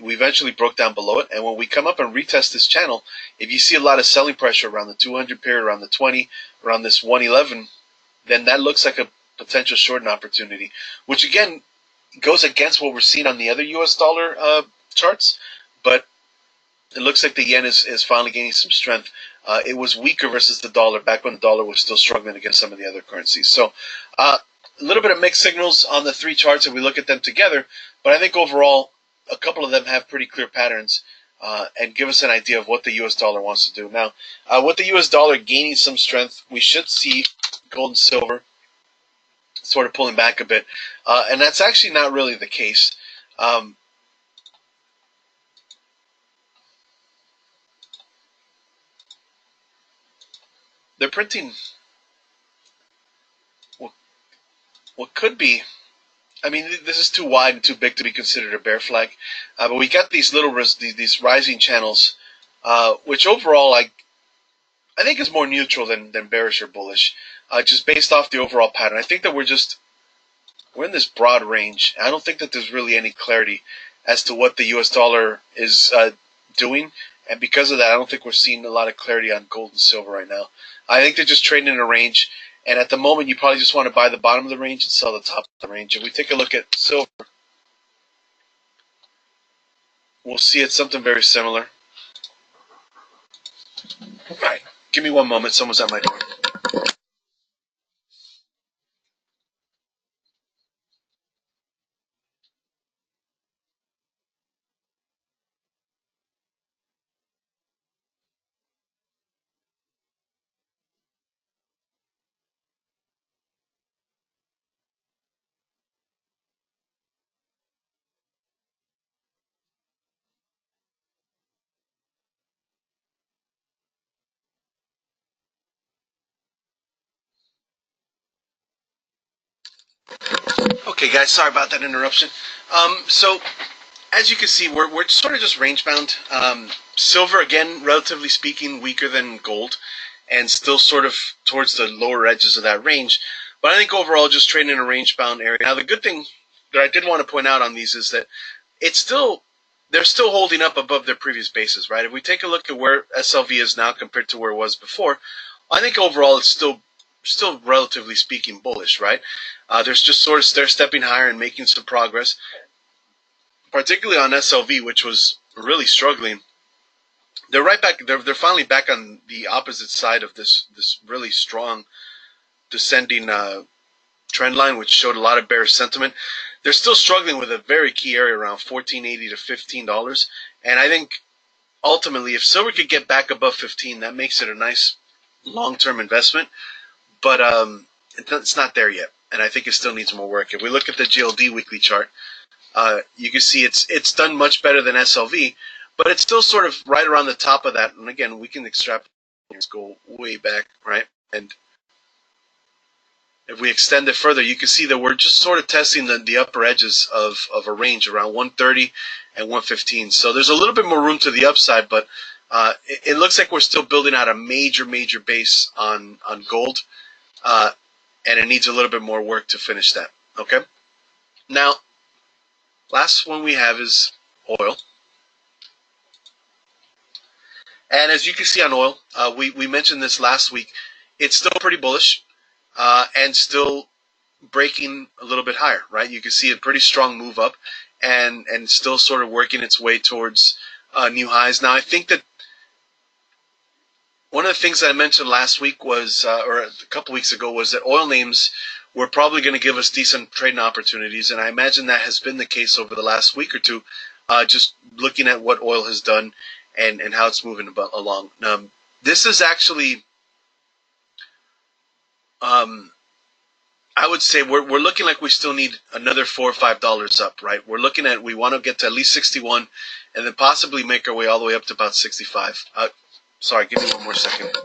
We eventually broke down below it, and when we come up and retest this channel, if you see a lot of selling pressure around the 200 period, around the 20, around this 111, then that looks like a potential shorting opportunity, which again goes against what we're seeing on the other U.S. dollar charts, but it looks like the yen is finally gaining some strength. It was weaker versus the dollar back when the dollar was still struggling against some of the other currencies. So a little bit of mixed signals on the three charts if we look at them together, but I think overall a couple of them have pretty clear patterns and give us an idea of what the U.S. dollar wants to do. Now, with the U.S. dollar gaining some strength, we should see gold and silver sort of pulling back a bit, and that's actually not really the case. They're printing what could be. I mean, this is too wide and too big to be considered a bear flag, but we got these these rising channels, which overall I think is more neutral than bearish or bullish, just based off the overall pattern. I think that we're in this broad range. I don't think that there's really any clarity as to what the U.S. dollar is doing, and because of that, I don't think we're seeing a lot of clarity on gold and silver right now. I think they're just trading in a range, and at the moment, you probably just want to buy the bottom of the range and sell the top of the range. If we take a look at silver, we'll see it's something very similar. All right, give me one moment. Someone's at my door. Okay, guys, sorry about that interruption. So, as you can see, we're sort of just range bound. Silver, again, relatively speaking, weaker than gold, and still sort of towards the lower edges of that range. But I think overall, just trading in a range bound area. Now, the good thing that I did want to point out on these is that they're still holding up above their previous bases, right? If we take a look at where SLV is now compared to where it was before, I think overall it's still relatively speaking bullish, right? There's just sort of they're stepping higher and making some progress, particularly on SLV, which was really struggling. They're right back. They're finally back on the opposite side of this really strong descending trend line, which showed a lot of bearish sentiment. They're still struggling with a very key area around $14.80 to $15, and I think ultimately, if silver could get back above 15, that makes it a nice long-term investment. But it's not there yet, and I think it still needs more work. If we look at the GLD weekly chart, you can see it's done much better than SLV, but it's still sort of right around the top of that. And again, we can extrapolate, go way back, right? And if we extend it further, you can see that we're just sort of testing the upper edges of a range around 130 and 115. So there's a little bit more room to the upside, but it looks like we're still building out a major base on gold, and it needs a little bit more work to finish that. Okay. Now, last one we have is oil. And as you can see on oil, we mentioned this last week, it's still pretty bullish and still breaking a little bit higher, right? You can see a pretty strong move up and still sort of working its way towards new highs. Now, I think that one of the things that I mentioned last week was, or a couple weeks ago, was that oil names were probably going to give us decent trading opportunities, and I imagine that has been the case over the last week or two, just looking at what oil has done and how it's moving along. This is actually, I would say we're looking like we still need another $4 or $5 up, right? We're looking at, we want to get to at least 61 and then possibly make our way all the way up to about 65. Sorry, give me one more second.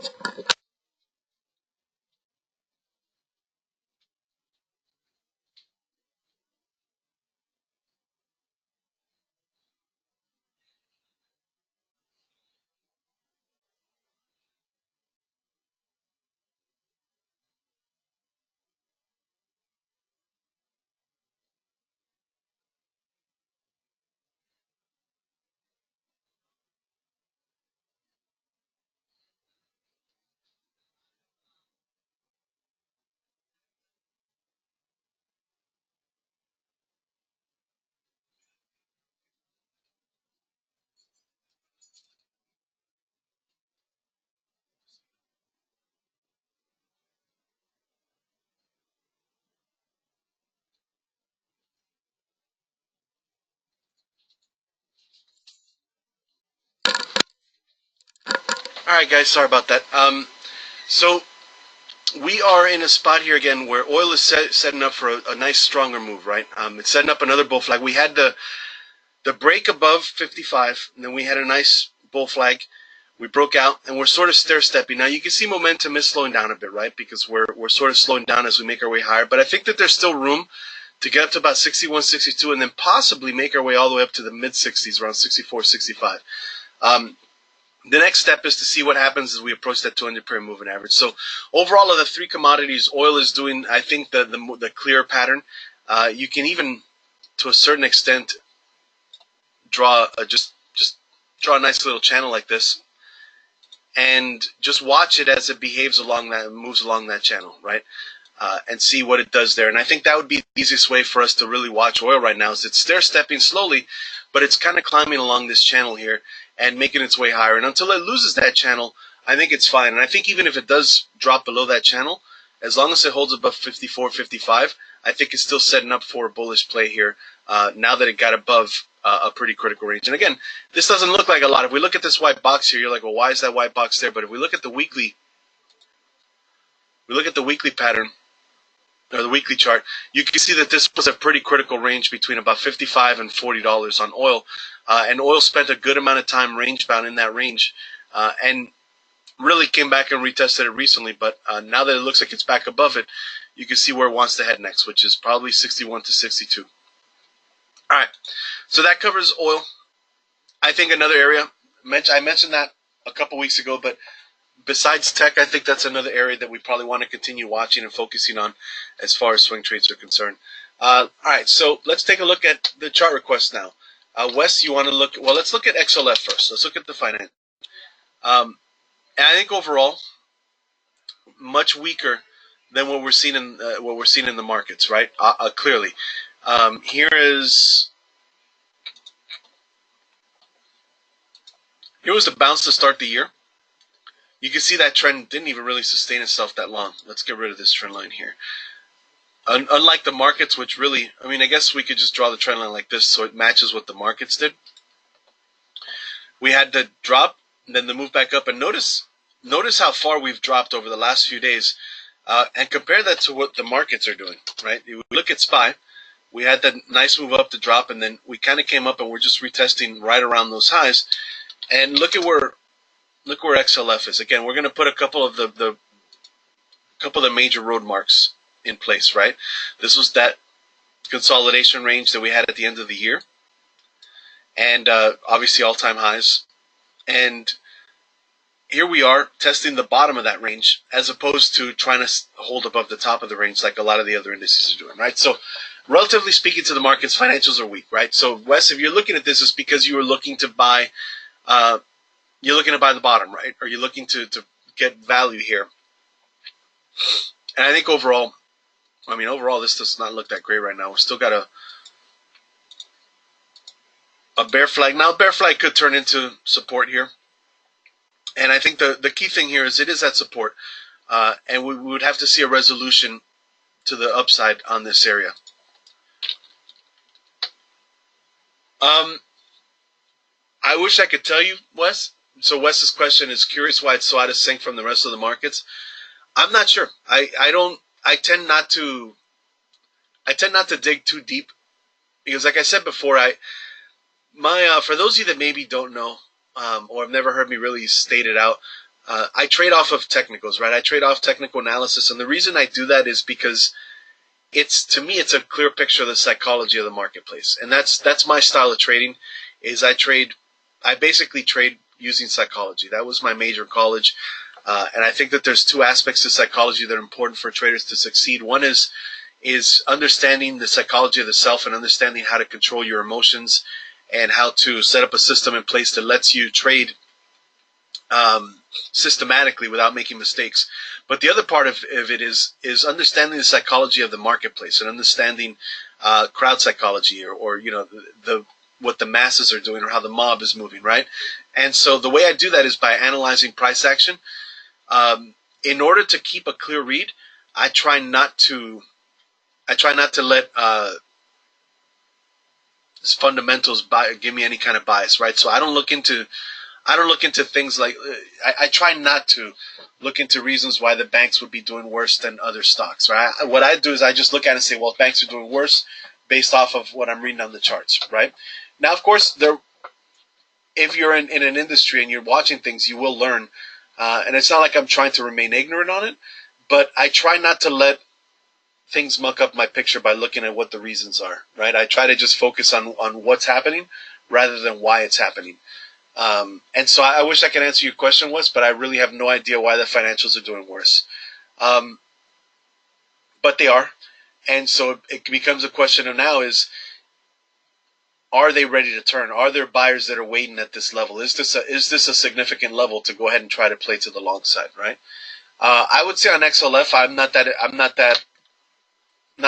All right, guys, sorry about that. So we are in a spot here again where oil is setting up for a nice stronger move, right? It's setting up another bull flag. We had the break above 55, and then we had a nice bull flag. We broke out, and we're sort of stair-stepping. Now, you can see momentum is slowing down a bit, right? Because we're sort of slowing down as we make our way higher. But I think that there's still room to get up to about 61, 62, and then possibly make our way all the way up to the mid-60s, around 64, 65. The next step is to see what happens as we approach that 200-period moving average. So overall, of the three commodities, oil is doing, I think, the clear pattern. You can even, to a certain extent, draw just draw a nice little channel like this, and just watch it as it behaves along that, moves along that channel, right? And see what it does there. And I think that would be the easiest way for us to really watch oil right now. Is it's stair-stepping slowly, but it's kind of climbing along this channel here and making its way higher. And until it loses that channel, I think it's fine. And I think even if it does drop below that channel, as long as it holds above 54, 55, I think it's still setting up for a bullish play here now that it got above a pretty critical range. And again, this doesn't look like a lot. If we look at this white box here, you're like, well, why is that white box there? But if we look at the weekly, pattern, or the weekly chart, you can see that this was a pretty critical range between about $55 and $40 on oil. And oil spent a good amount of time range bound in that range and really came back and retested it recently. But now that it looks like it's back above it, you can see where it wants to head next, which is probably 61 to 62. All right, so that covers oil. I think another area, I mentioned that a couple weeks ago, but besides tech, I think that's another area that we probably want to continue watching and focusing on as far as swing trades are concerned. All right, so let's take a look at the chart request now. Wes, you want to look? Well, let's look at XLF first. Let's look at the finance. And I think overall, much weaker than what we're seeing in the markets, right? Clearly, here was the bounce to start the year. You can see that trend didn't even really sustain itself that long. Let's get rid of this trend line here. Unlike the markets, which really, I mean, I guess we could just draw the trend line like this so it matches what the markets did. We had the drop, and then the move back up, and notice how far we've dropped over the last few days, and compare that to what the markets are doing, right? You look at SPY, we had that nice move up to drop, and then we kind of came up and we're just retesting right around those highs. And look where XLF is. Again, we're going to put a couple of the major road marks in place, right? This was that consolidation range that we had at the end of the year, and obviously all-time highs. And here we are testing the bottom of that range as opposed to trying to hold above the top of the range like a lot of the other indices are doing, right? So relatively speaking to the markets, financials are weak, right? So Wes, if you're looking at this, it's because you were looking to buy you're looking to buy the bottom, right? Or you're looking to get value here. And I think overall, this does not look that great right now. We still got a bear flag. Now, bear flag could turn into support here. And I think the key thing here is it is at support. And we would have to see a resolution to the upside on this area. I wish I could tell you, Wes. So Wes's question is curious why it's so out of sync from the rest of the markets. I'm not sure. I tend not to dig too deep because, like I said before, for those of you that maybe don't know or have never heard me really state it out, I trade off of technicals, right? I trade off technical analysis, and the reason I do that is because to me it's a clear picture of the psychology of the marketplace, and that's my style of trading. Is I basically trade using psychology. That was my major in college, and I think that there's two aspects to psychology that are important for traders to succeed. One is understanding the psychology of the self and understanding how to control your emotions and how to set up a system in place that lets you trade systematically without making mistakes. But the other part of it is understanding the psychology of the marketplace and understanding crowd psychology or what the masses are doing or how the mob is moving, right? And so the way I do that is by analyzing price action. In order to keep a clear read, I try not to let fundamentals give me any kind of bias, right? So I don't look into things like I try not to look into reasons why the banks would be doing worse than other stocks, right? What I do is I just look at it and say, well, banks are doing worse based off of what I'm reading on the charts, right? Now, of course, if you're in an industry and you're watching things, you will learn, and it's not like I'm trying to remain ignorant on it, but I try not to let things muck up my picture by looking at what the reasons are, right? I try to just focus on what's happening rather than why it's happening. And so I wish I could answer your question, Wes, but I really have no idea why the financials are doing worse. But they are. And so it becomes a question of now is, are they ready to turn? Are there buyers that are waiting at this level? Is this a significant level to go ahead and try to play to the long side, right? I would say on XLF, I'm not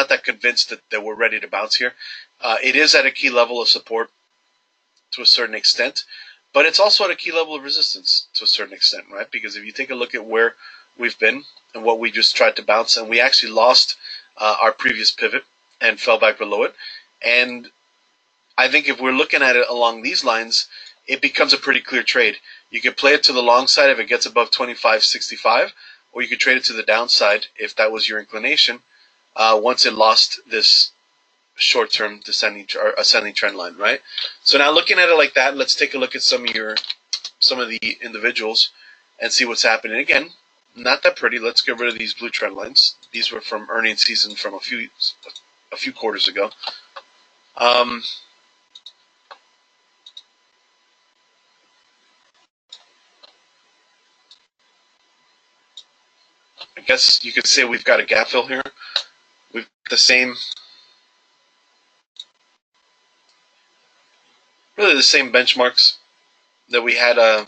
that convinced that we're ready to bounce here. It is at a key level of support to a certain extent, but it's also at a key level of resistance to a certain extent, right? Because if you take a look at where we've been and what we just tried to bounce, and we actually lost our previous pivot and fell back below it. And I think if we're looking at it along these lines, it becomes a pretty clear trade. You can play it to the long side if it gets above 25.65, or you could trade it to the downside if that was your inclination once it lost this short-term ascending trend line, right? So now looking at it like that, let's take a look at some of the individuals and see what's happening. Again, not that pretty. Let's get rid of these blue trend lines. These were from earnings season from a few quarters ago. I guess you could say we've got a gap fill here. We've got the same benchmarks that we had on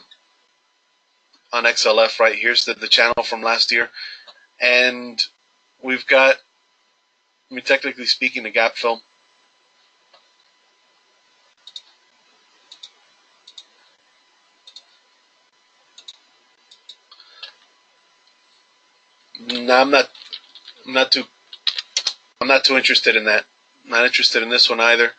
XLF, right? Here's the channel from last year. And we've got, technically speaking, the gap fill. No, I'm not too interested in that. Not interested in this one either.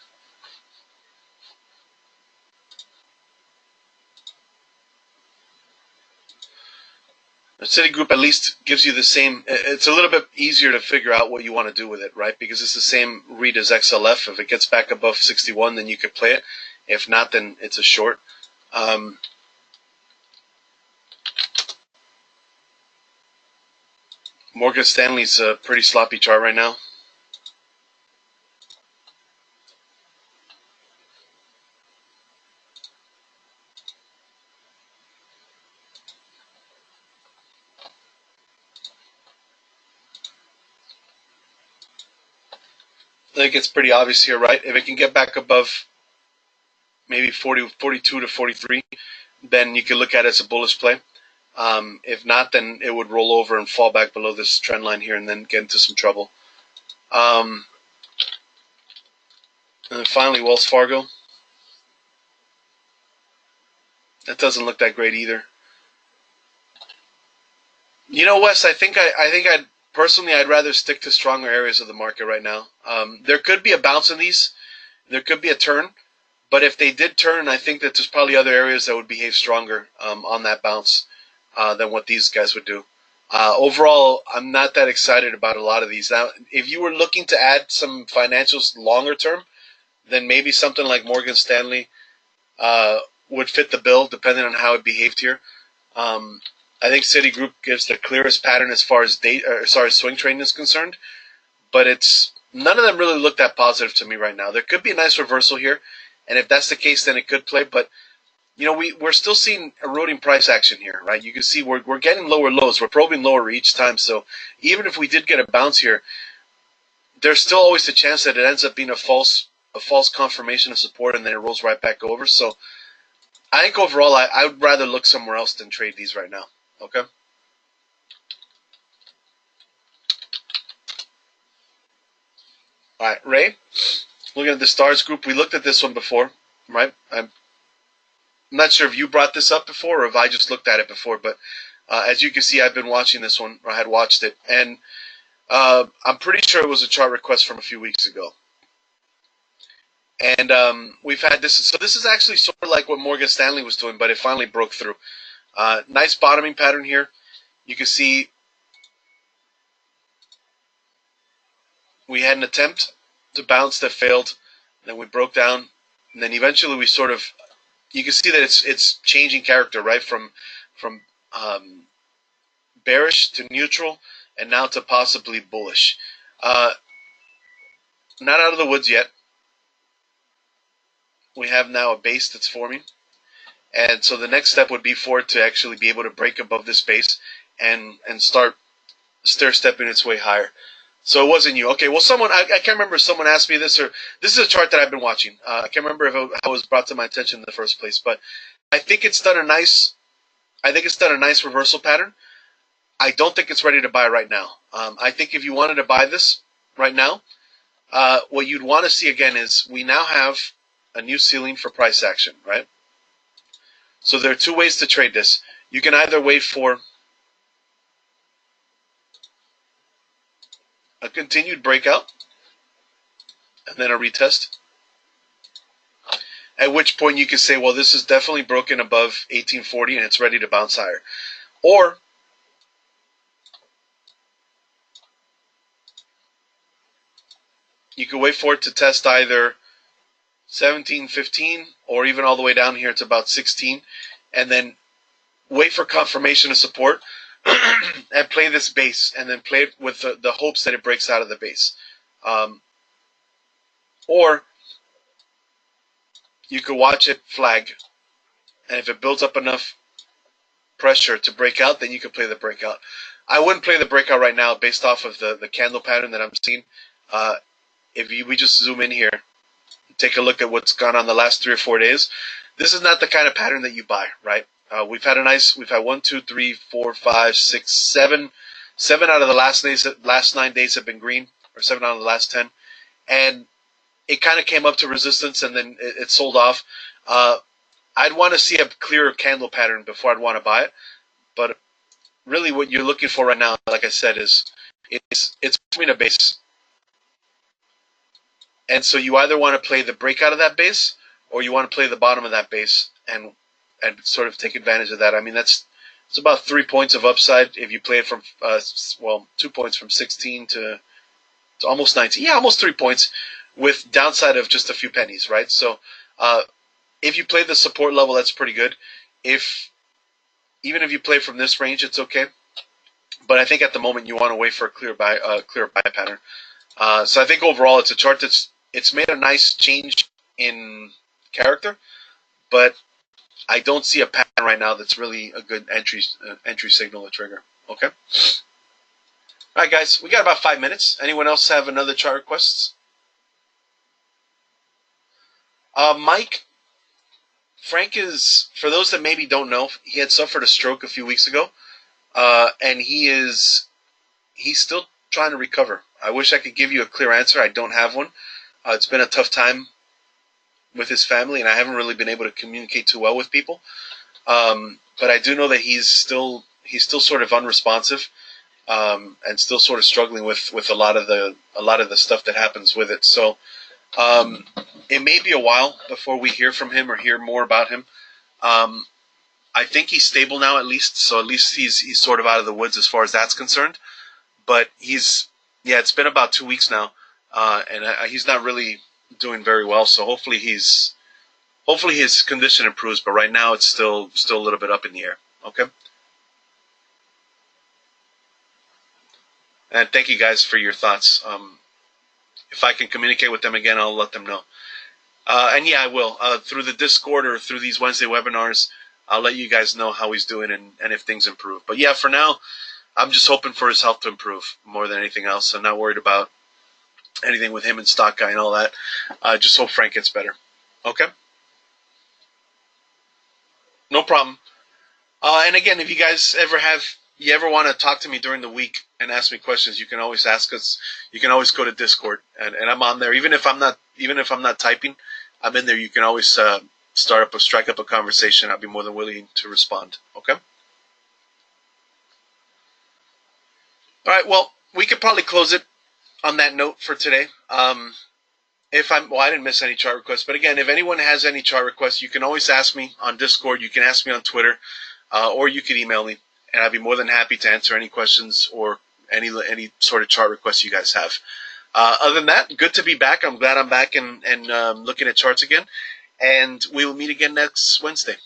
Citigroup at least gives you the same. It's a little bit easier to figure out what you want to do with it, right? Because it's the same read as XLF. If it gets back above 61, then you could play it. If not, then it's a short. Morgan Stanley's a pretty sloppy chart right now. I think it's pretty obvious here, right? If it can get back above maybe 42 to 43, then you can look at it as a bullish play. If not, then it would roll over and fall back below this trend line here and then get into some trouble. And then finally, Wells Fargo. That doesn't look that great either. You know, Wes, I'd personally I'd rather stick to stronger areas of the market right now. There could be a bounce in these. There could be a turn, but if they did turn, I think that there's probably other areas that would behave stronger on that bounce than what these guys would do. Overall, I'm not that excited about a lot of these. Now, if you were looking to add some financials longer term, then maybe something like Morgan Stanley would fit the bill, depending on how it behaved here. I think Citigroup gives the clearest pattern as far as swing trading is concerned, but it's none of them really look that positive to me right now. There could be a nice reversal here, and if that's the case, then it could play. But you know, we're still seeing eroding price action here, right? You can see we're getting lower lows. We're probing lower each time. So even if we did get a bounce here, there's still always the chance that it ends up being a false confirmation of support, and then it rolls right back over. So I think overall, I would rather look somewhere else than trade these right now. Okay. All right, Ray. Looking at the stars group, we looked at this one before, right? I'm not sure if you brought this up before or if I just looked at it before, but as you can see, I've been watching this one, or I had watched it, and I'm pretty sure it was a chart request from a few weeks ago. And we've had this, so this is actually sort of like what Morgan Stanley was doing, but it finally broke through. Nice bottoming pattern here. You can see we had an attempt to bounce that failed, then we broke down, and then eventually we sort of, you can see that it's changing character, right, from bearish to neutral, and now to possibly bullish. Not out of the woods yet. We have now a base that's forming, and so the next step would be for it to actually be able to break above this base and start stair-stepping its way higher. So it wasn't you. Okay, well, I can't remember if someone asked me this, or this is a chart that I've been watching. I can't remember how it was brought to my attention in the first place, but I think it's done a nice reversal pattern. I don't think it's ready to buy right now. I think if you wanted to buy this right now, what you'd want to see again is we now have a new ceiling for price action, right? So there are two ways to trade this. You can either wait for a continued breakout and then a retest, at which point you can say, well, this is definitely broken above 1840 and it's ready to bounce higher. Or you can wait for it to test either 1715 or even all the way down here to about 16, and then wait for confirmation of support and play this base, and then play it with the hopes that it breaks out of the base. Or you could watch it flag, and if it builds up enough pressure to break out, then you could play the breakout. I wouldn't play the breakout right now based off of the candle pattern that I'm seeing. We just zoom in here, take a look at what's gone on the last 3 or 4 days, this is not the kind of pattern that you buy, right? We've had 1, 2, 3, 4, 5, 6, 7 out of the last 9 days have been green, or 7 out of the last 10, and it kind of came up to resistance and then it sold off. I'd want to see a clearer candle pattern before I'd want to buy it, but really what you're looking for right now, like I said, is it's between a base. And so you either want to play the breakout of that base, or you want to play the bottom of that base and sort of take advantage of that. I mean, it's about 3 points of upside if you play it from 2 points from 16 to almost 19. Yeah, almost 3 points with downside of just a few pennies, right? So if you play the support level, that's pretty good. Even if you play from this range, it's okay. But I think at the moment you want to wait for a clear buy pattern. So I think overall it's a chart it's made a nice change in character, but I don't see a pattern right now that's really a good entry signal or trigger. Okay. All right, guys, we got about 5 minutes. Anyone else have another chart requests? Mike, Frank is, for those that maybe don't know, he had suffered a stroke a few weeks ago, and he's still trying to recover. I wish I could give you a clear answer. I don't have one. It's been a tough time with his family, and I haven't really been able to communicate too well with people. But I do know that he's still sort of unresponsive, and still sort of struggling with a lot of the stuff that happens with it. So it may be a while before we hear from him or hear more about him. I think he's stable now, at least. So at least he's sort of out of the woods as far as that's concerned. But it's been about 2 weeks now, and he's not really doing very well. So hopefully his condition improves. But right now it's still a little bit up in the air. Okay. And thank you guys for your thoughts. If I can communicate with them again, I'll let them know. And yeah, I will. Through the Discord or through these Wednesday webinars, I'll let you guys know how he's doing and if things improve. But yeah, for now, I'm just hoping for his health to improve more than anything else. I'm not worried about anything with him and Stock Guy and all that. Just hope Frank gets better. Okay? No problem. And again, if you guys ever want to talk to me during the week and ask me questions, you can always ask us. You can always go to Discord, and I'm on there. Even if I'm not typing, I'm in there. You can always strike up a conversation. I'll be more than willing to respond. Okay. All right. Well, we could probably close it on that note for today. I didn't miss any chart requests, but again, if anyone has any chart requests, you can always ask me on Discord. You can ask me on Twitter, or you can email me. And I'd be more than happy to answer any questions or any sort of chart requests you guys have. Other than that, good to be back. I'm glad I'm back and looking at charts again. And we will meet again next Wednesday.